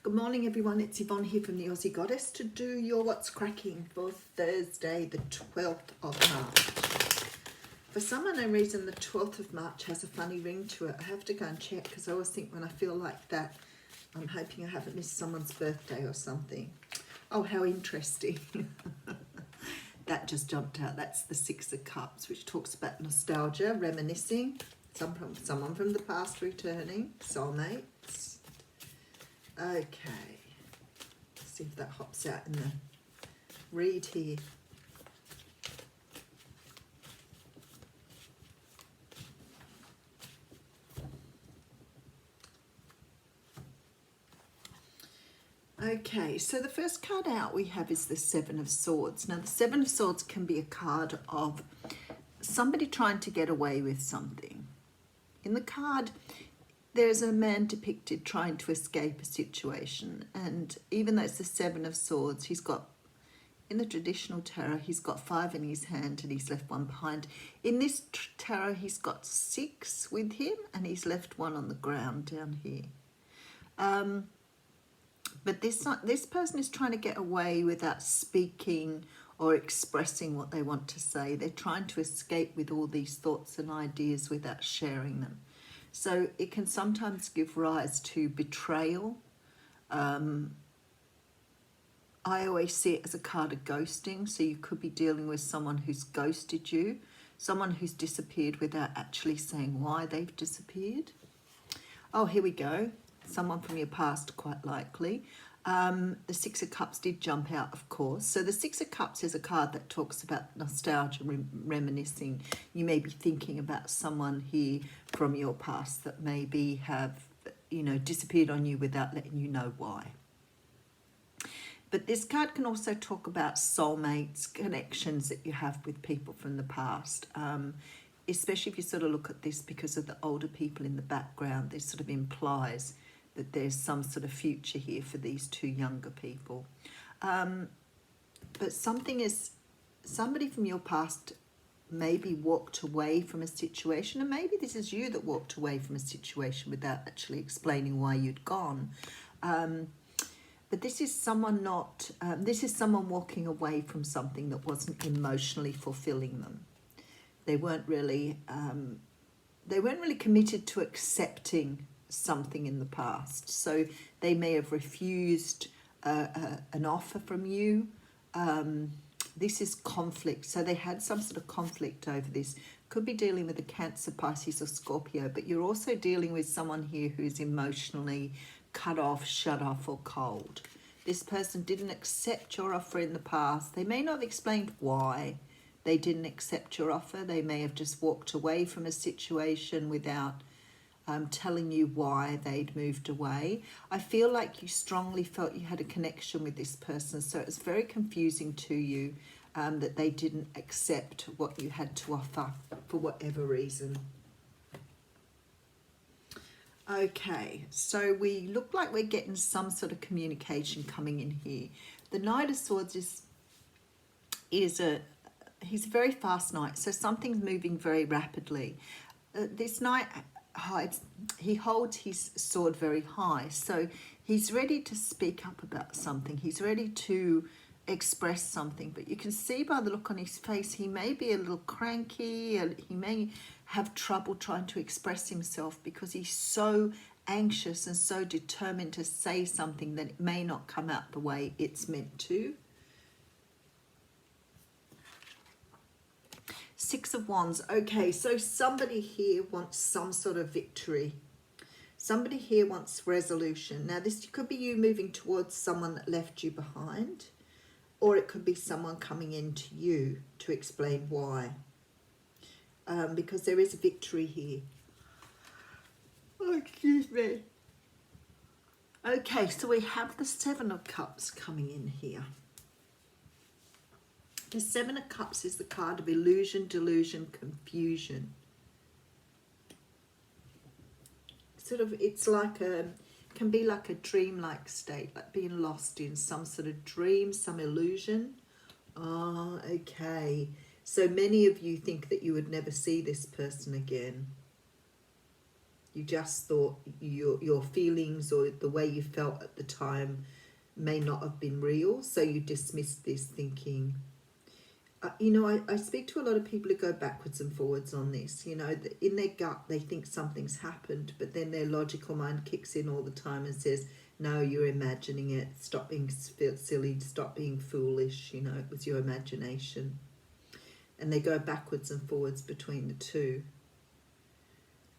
Good morning everyone, it's Yvonne here from the Aussie Goddess to do your What's Cracking for Thursday the 12th of March. For some unknown reason the 12th of March has a funny ring to it. I have to go and check because I always think when I feel like that I'm hoping I haven't missed someone's birthday or something. Oh, how interesting. That just jumped out. That's the Six of Cups, which talks about nostalgia, reminiscing, someone from the past returning, soulmates. Okay, let's see if that hops out in the read here. Okay, so the first card out we have is the Seven of Swords. Now the Seven of Swords can be a card of somebody trying to get away with something. In the card, there's a man depicted trying to escape a situation, and even though it's the Seven of Swords, he's got, in the traditional tarot, he's got 5 in his hand and he's left 1 behind. In this tarot, he's got 6 with him and he's left 1 on the ground down here. But this person is trying to get away without speaking or expressing what they want to say. They're trying to escape with all these thoughts and ideas without sharing them. So it can sometimes give rise to betrayal. I always see it as a card of ghosting. So you could be dealing with someone who's ghosted you, someone who's disappeared without actually saying why they've disappeared. Oh, here we go. Someone from your past, quite likely. The Six of Cups did jump out, of course. So the Six of Cups is a card that talks about nostalgia, reminiscing. You may be thinking about someone here from your past that maybe have, disappeared on you without letting you know why. But this card can also talk about soulmates, connections that you have with people from the past. Especially if you sort of look at this because of the older people in the background, this sort of implies that there's some sort of future here for these 2 younger people. But somebody from your past maybe walked away from a situation, and maybe this is you that walked away from a situation without actually explaining why you'd gone. But this is someone this is someone walking away from something that wasn't emotionally fulfilling them. They weren't really committed to accepting something in the past. So they may have refused an offer from you. This is conflict. So they had some sort of conflict over this. Could be dealing with a Cancer, Pisces or Scorpio, but you're also dealing with someone here who's emotionally cut off, shut off or cold. This person didn't accept your offer in the past. They may not have explained why they didn't accept your offer. They may have just walked away from a situation without telling you why they'd moved away. I feel like you strongly felt you had a connection with this person, so it's very confusing to you that they didn't accept what you had to offer for whatever reason. Okay, so we look like we're getting some sort of communication coming in here. The Knight of Swords he's a very fast knight, so something's moving very rapidly. This knight he holds his sword very high, so he's ready to speak up about something. He's ready to express something, but you can see by the look on his face he may be a little cranky, he may have trouble trying to express himself because he's so anxious and so determined to say something that it may not come out the way it's meant to. Six of Wands. Okay, so somebody here wants some sort of victory. Somebody here wants resolution. Now, this could be you moving towards someone that left you behind, or it could be someone coming into you to explain why. Because there is a victory here. Oh, excuse me. Okay, so we have the Seven of Cups coming in here. The Seven of Cups is the card of illusion, delusion, confusion. It's like can be like a dream-like state, like being lost in some sort of dream, some illusion. Ah, okay. So many of you think that you would never see this person again. You just thought your feelings or the way you felt at the time may not have been real, so you dismissed this thinking. I speak to a lot of people who go backwards and forwards on this. In their gut they think something's happened, but then their logical mind kicks in all the time and says, no, you're imagining it, stop being silly, stop being foolish, it was your imagination. And they go backwards and forwards between the two.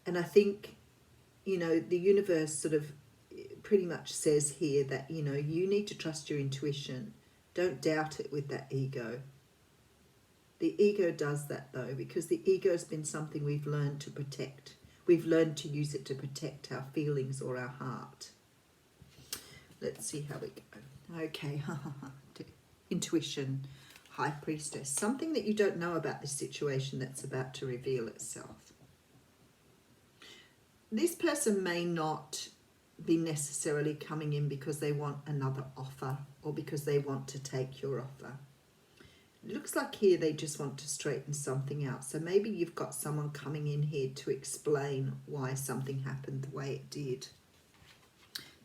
And I think, the universe sort of pretty much says here that, you need to trust your intuition. Don't doubt it with that ego. The ego does that though, because the ego has been something we've learned to protect. We've learned to use it to protect our feelings or our heart. Let's see how we go. Okay, intuition, High Priestess. Something that you don't know about this situation that's about to reveal itself. This person may not be necessarily coming in because they want another offer or because they want to take your offer. It looks like here they just want to straighten something out. So maybe you've got someone coming in here to explain why something happened the way it did.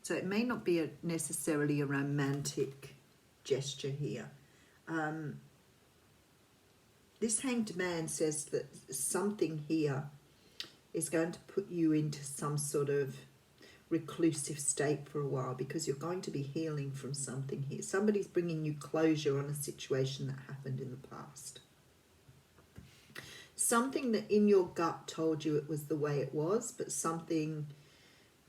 So it may not be necessarily a romantic gesture here. This Hanged Man says that something here is going to put you into some sort of reclusive state for a while, because you're going to be healing from something here. Somebody's bringing you closure on a situation that happened in the past. Something that in your gut told you it was the way it was, but something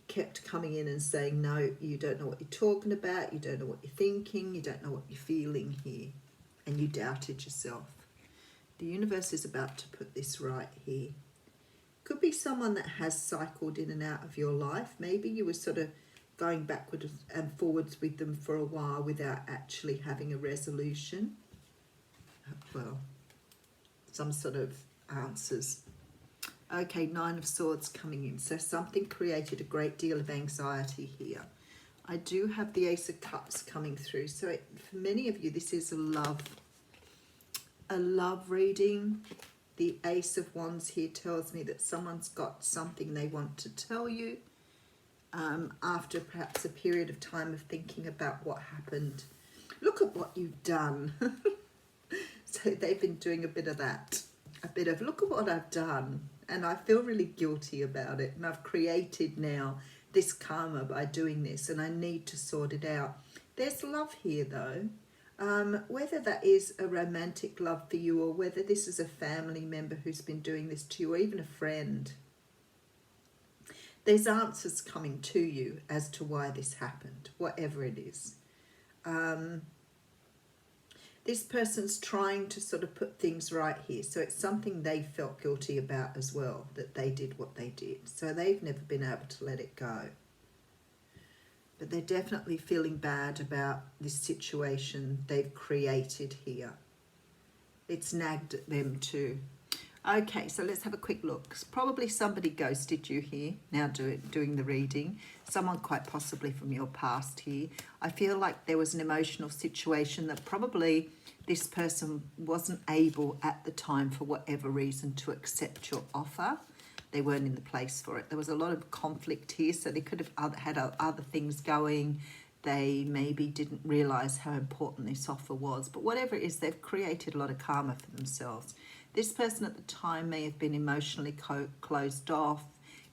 kept coming in and saying, no, you don't know what you're talking about, you don't know what you're thinking, you don't know what you're feeling here, and you doubted yourself. The universe is about to put this right here. Could be someone that has cycled in and out of your life. Maybe you were sort of going backwards and forwards with them for a while without actually having a resolution. Well, some sort of answers. Okay, Nine of Swords coming in. So something created a great deal of anxiety here. I do have the Ace of Cups coming through. So for many of you, this is a love reading. The Ace of Wands here tells me that someone's got something they want to tell you after perhaps a period of time of thinking about what happened. Look at what you've done. So they've been doing a bit of that. A bit of, look at what I've done. And I feel really guilty about it. And I've created now this karma by doing this. And I need to sort it out. There's love here though. Whether that is a romantic love for you or whether this is a family member who's been doing this to you or even a friend. There's answers coming to you as to why this happened, whatever it is. This person's trying to sort of put things right here. So it's something they felt guilty about as well, that they did what they did. So they've never been able to let it go. But they're definitely feeling bad about this situation they've created here. It's nagged at them too. Okay, so let's have a quick look. Probably somebody ghosted you here, now doing the reading. Someone quite possibly from your past here. I feel like there was an emotional situation that probably this person wasn't able at the time for whatever reason to accept your offer. They weren't in the place for it. There was a lot of conflict here, so they could have had other things going. They maybe didn't realise how important this offer was. But whatever it is, they've created a lot of karma for themselves. This person at the time may have been emotionally closed off,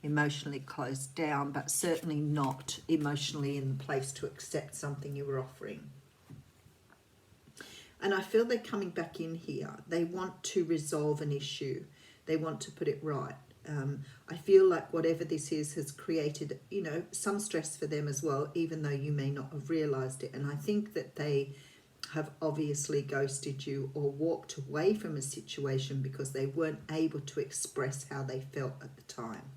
emotionally closed down, but certainly not emotionally in the place to accept something you were offering. And I feel they're coming back in here. They want to resolve an issue. They want to put it right. I feel like whatever this is has created, some stress for them as well, even though you may not have realised it. And I think that they have obviously ghosted you or walked away from a situation because they weren't able to express how they felt at the time.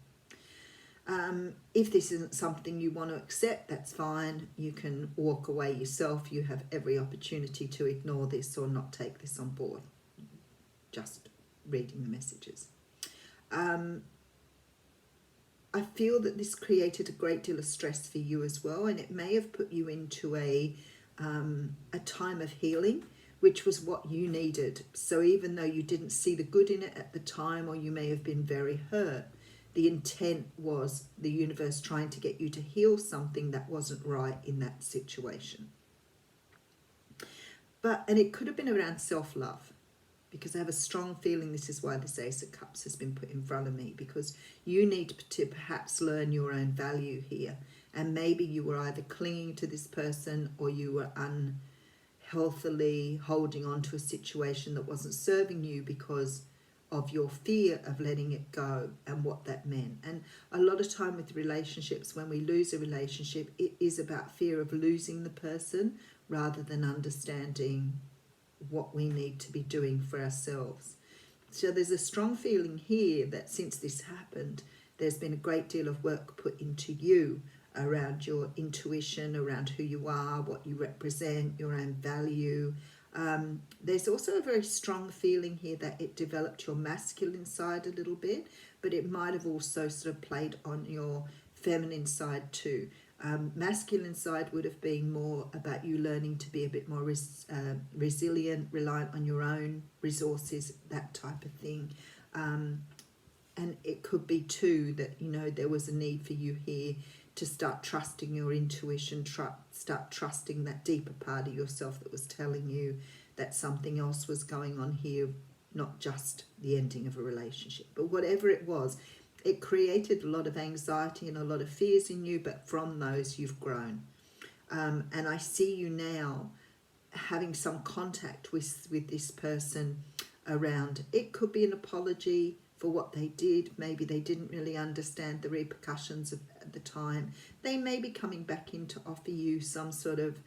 If this isn't something you want to accept, that's fine. You can walk away yourself. You have every opportunity to ignore this or not take this on board. Just reading the messages. I feel that this created a great deal of stress for you as well, and it may have put you into a time of healing, which was what you needed. So even though you didn't see the good in it at the time, or you may have been very hurt, the intent was the universe trying to get you to heal something that wasn't right in that situation. And it could have been around self-love, because I have a strong feeling this is why this Ace of Cups has been put in front of me, because you need to perhaps learn your own value here. And maybe you were either clinging to this person, or you were unhealthily holding on to a situation that wasn't serving you because of your fear of letting it go and what that meant. And a lot of time with relationships, when we lose a relationship, it is about fear of losing the person rather than understanding what we need to be doing for ourselves. So there's a strong feeling here that since this happened, there's been a great deal of work put into you around your intuition, around who you are, what you represent, your own value. There's also a very strong feeling here that it developed your masculine side a little bit, but it might have also sort of played on your feminine side too. Masculine side would have been more about you learning to be a bit more resilient, reliant on your own resources, that type of thing. And it could be too that, you know, there was a need for you here to start trusting your intuition, start trusting that deeper part of yourself that was telling you that something else was going on here, not just the ending of a relationship. But whatever it was, it created a lot of anxiety and a lot of fears in you, but from those you've grown. And I see you now having some contact with this person around, it could be an apology for what they did. Maybe they didn't really understand the repercussions at the time. They may be coming back in to offer you some sort of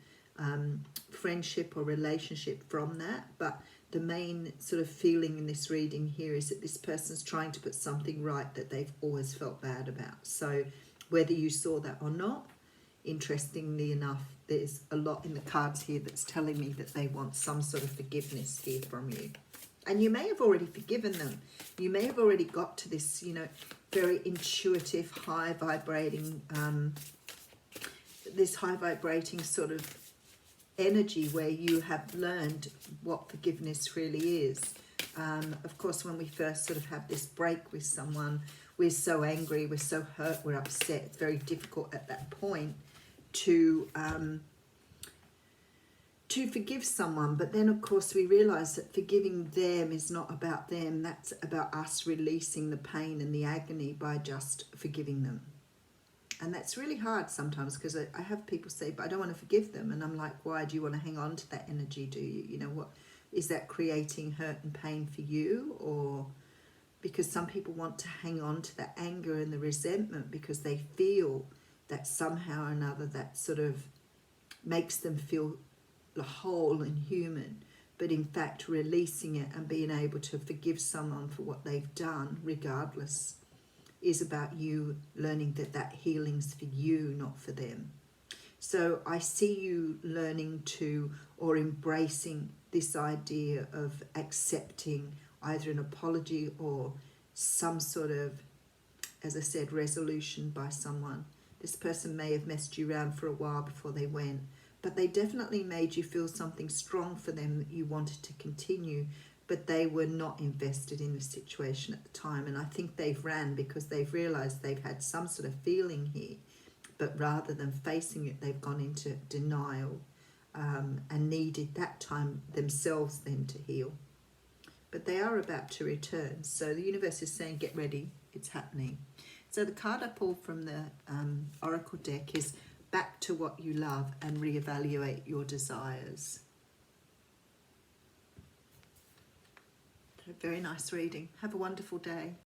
friendship or relationship from that, but the main sort of feeling in this reading here is that this person's trying to put something right that they've always felt bad about. So whether you saw that or not, interestingly enough, there's a lot in the cards here that's telling me that they want some sort of forgiveness here from you. And you may have already forgiven them. You may have already got to this, you know, very intuitive, high vibrating, this high vibrating sort of energy where you have learned what forgiveness really is. Of course, when we first sort of have this break with someone, we're so angry, we're so hurt, we're upset. It's very difficult at that point to forgive someone. But then, of course, we realize that forgiving them is not about them. That's about us releasing the pain and the agony by just forgiving them. And that's really hard sometimes, because I have people say, but I don't want to forgive them. And I'm like, why do you want to hang on to that energy? Do you? You know, what is that creating hurt and pain for you? Or because some people want to hang on to that anger and the resentment because they feel that somehow or another that sort of makes them feel whole and human. But in fact, releasing it and being able to forgive someone for what they've done, regardless, is about you learning that that healing's for you, not for them. So I see you learning to, or embracing this idea of accepting either an apology or some sort of, as I said, resolution by someone. This person may have messed you around for a while before they went, but they definitely made you feel something strong for them that you wanted to continue, but they were not invested in the situation at the time. And I think they've ran because they've realized they've had some sort of feeling here, but rather than facing it, they've gone into denial and needed that time themselves then to heal. But they are about to return. So the universe is saying, get ready, it's happening. So the card I pulled from the Oracle deck is back to what you love and reevaluate your desires. Very nice reading. Have a wonderful day.